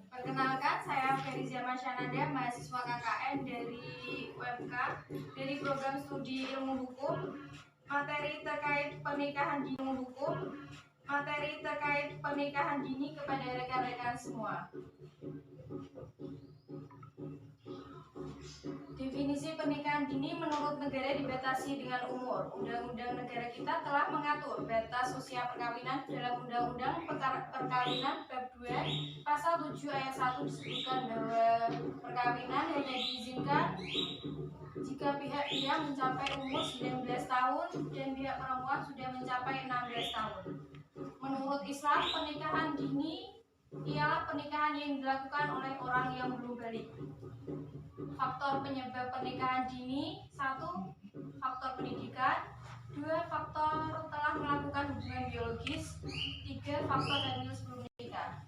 Perkenalkan, saya Ferizia Masyananda, mahasiswa KKN dari UMK, dari program studi ilmu hukum. Materi terkait pernikahan dini kepada rekan-rekan semua. Definisi pernikahan dini menurut negara dibatasi dengan umur. Undang-undang negara kita telah mengatur batas usia perkawinan dalam Undang-Undang Perkawinan Bab 2 Pasal 7 ayat 1 disebutkan bahwa perkawinan hanya diizinkan jika pihak pria mencapai umur 19 tahun dan pihak perempuan sudah mencapai 16 tahun. Menurut Islam, pernikahan dini ialah pernikahan yang dilakukan oleh orang yang belum balik. Faktor penyebab pernikahan dini: 1. Faktor pendidikan. 2. Faktor telah melakukan hubungan biologis. 3. Faktor hamil sebelum menikah.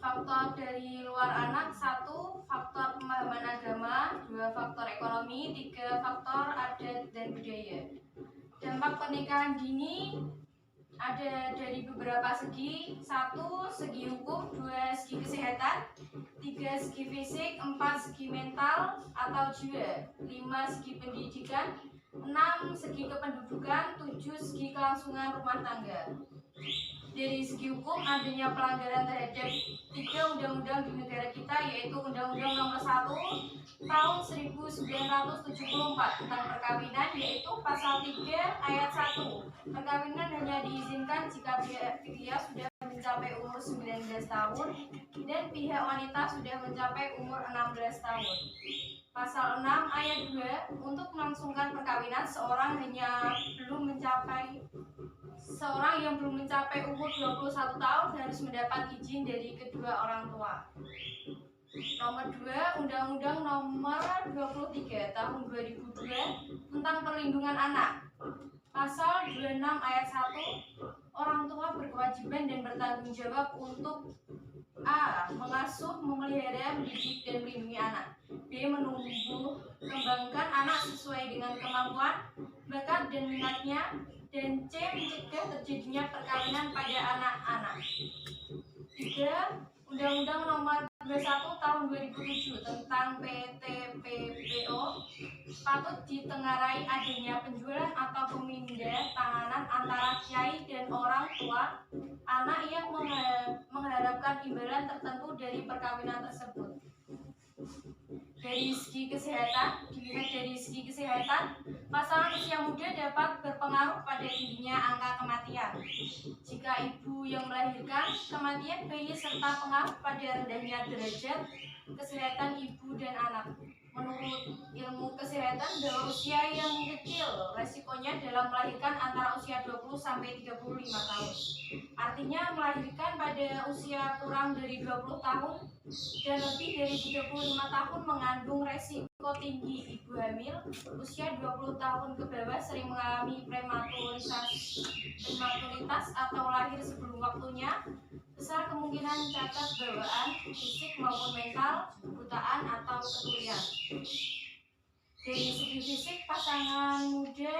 Faktor dari luar anak: 1. Faktor pemahaman agama. 2. Faktor ekonomi. 3. Faktor adat dan budaya. Dampak pernikahan dini ada dari beberapa segi. 1. Segi hukum. 2. Segi kesehatan. 3. Segi fisik. 4. Segi mental atau jiwa. 5. Segi pendidikan. 6. Segi kependudukan. 7. Segi kelangsungan rumah tangga. Dari segi hukum, adanya pelanggaran terhadap 3 undang-undang di negara kita, yaitu Undang-Undang Nomor 1 Tahun 1974 tentang perkawinan, yaitu Pasal 3 ayat 1. Perkawinan hanya diizinkan jika pihak pria sudah mencapai umur 19 tahun dan pihak wanita sudah mencapai umur 16 tahun. Pasal 6 ayat 2, untuk melangsungkan perkawinan seorang yang belum mencapai umur 21 tahun harus mendapat izin dari kedua orang tua. Nomor 2, Undang-Undang Nomor 23 Tahun 2002 tentang Perlindungan Anak. Pasal 26 ayat 1, orang tua berkewajiban dan bertanggung jawab untuk A. Mengasuh, memelihara, mendidik, dan melindungi anak. B. Menumbuh kembangkan anak sesuai dengan kemampuan, bakat, dan minatnya. Dan C. Mencegah terjadinya perkawinan pada anak-anak. 3. Undang-Undang Nomor 21 Tahun 2007 tentang PTPPO patut ditengarai adanya penjualan atau pemindah tanganan antara kiai dan orang tua anak yang mengharapkan imbalan tertentu dari perkawinan tersebut. Dari segi kesehatan, pasangan usia muda dapat berpengaruh pada tingginya angka kematian. Jika ibu yang melahirkan, kematian bayi serta pengaruh pada rendahnya derajat kesehatan ibu dan anak. Menurut ilmu kesehatan, bahwa usia yang kecil resikonya dalam melahirkan antara usia 20 sampai 35 tahun. Artinya melahirkan pada usia kurang dari 20 tahun dan lebih dari 35 tahun mengandung resiko tinggi. Ibu hamil usia 20 tahun ke bawah sering mengalami prematuritas atau lahir sebelum waktunya. Besar kemungkinan cacat bawaan fisik maupun mental, kebutaan atau keturunan. Dari segi fisik, pasangan muda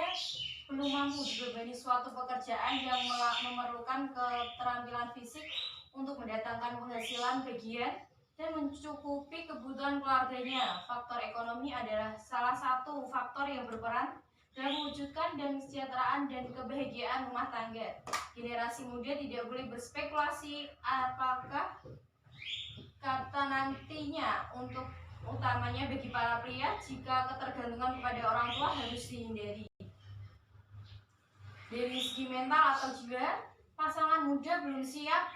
belum mampu dibebani suatu pekerjaan yang memerlukan keterampilan fisik untuk mendatangkan penghasilan bagian dan mencukupi kebutuhan keluarganya. Faktor ekonomi adalah salah satu faktor yang berperan dalam mewujudkan dan kesejahteraan dan kebahagiaan rumah tangga. Generasi muda tidak boleh berspekulasi apakah kata nantinya, untuk utamanya bagi para pria, jika ketergantungan kepada orang tua harus dihindari. Dari segi mental atau jiwa, pasangan muda belum siap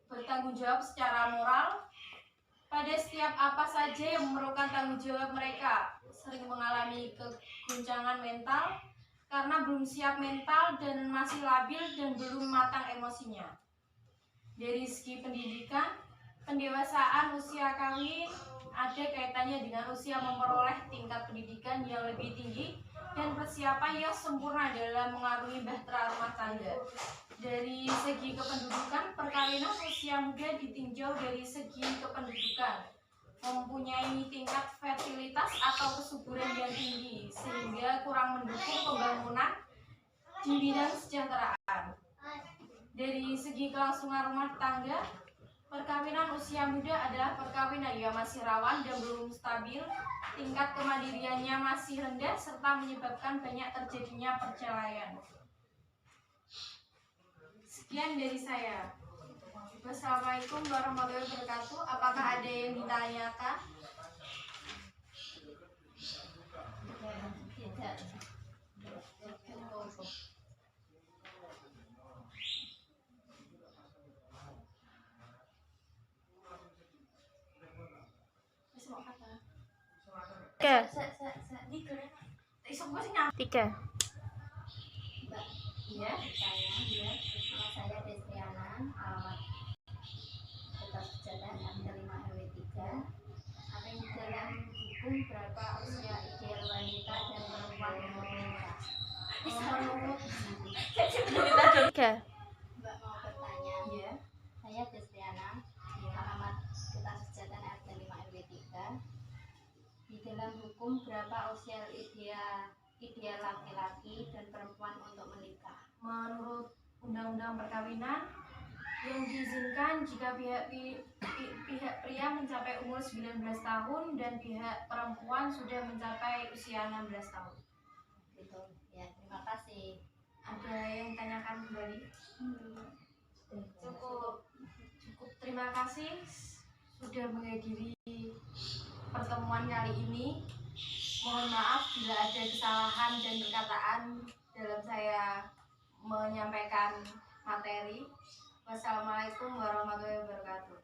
bertanggung jawab secara moral pada setiap apa saja yang memerlukan tanggung jawab. Mereka sering mengalami keguncangan mental karena belum siap mental dan masih labil dan belum matang emosinya. Dari segi pendidikan, pendewasaan usia kawin ada kaitannya dengan usia memperoleh tingkat pendidikan yang lebih tinggi dan persiapan yang sempurna dalam mengarungi bahtera rumah tangga. Dari segi kependudukan, perkawinan usia muda ditinjau dari segi kependudukan, mempunyai tingkat fertilitas atau kesuburan yang tinggi sehingga kurang mendukung pembangunan di bidang kesejahteraan. Dari segi kelangsungan rumah tangga, perkawinan usia muda adalah perkawinan yang masih rawan dan belum stabil, tingkat kemandiriannya masih rendah, serta menyebabkan banyak terjadinya perceraian. Sekian dari saya. Wassalamualaikum warahmatullahi wabarakatuh. Apakah ada yang ditanyakan? Tidak. Tiga. Mbak, Iya. nama saya Destriana, alamat Kertas Sejahtera RT 5 RW 3. Apa yang dalam hukum berapa usia ideal wanita dan perempuan untuk menikah? Tiga. Mbak mau bertanya. Iya. Saya Destriana, alamat Kertas Sejahtera RT 5 RW 3. Di dalam hukum berapa usia ideal laki-laki dan perempuan untuk menikah? Menurut Undang-Undang Perkawinan, yang diizinkan jika pihak pria mencapai umur 19 tahun dan pihak perempuan sudah mencapai usia 16 tahun. Gitu. Ya, terima kasih. Ada yang tanyakan kembali? Cukup. Terima kasih sudah menghadiri pertemuan kali ini. Mohon maaf bila ada kesalahan dan perkataan dalam saya menyampaikan materi. Wassalamualaikum warahmatullahi wabarakatuh.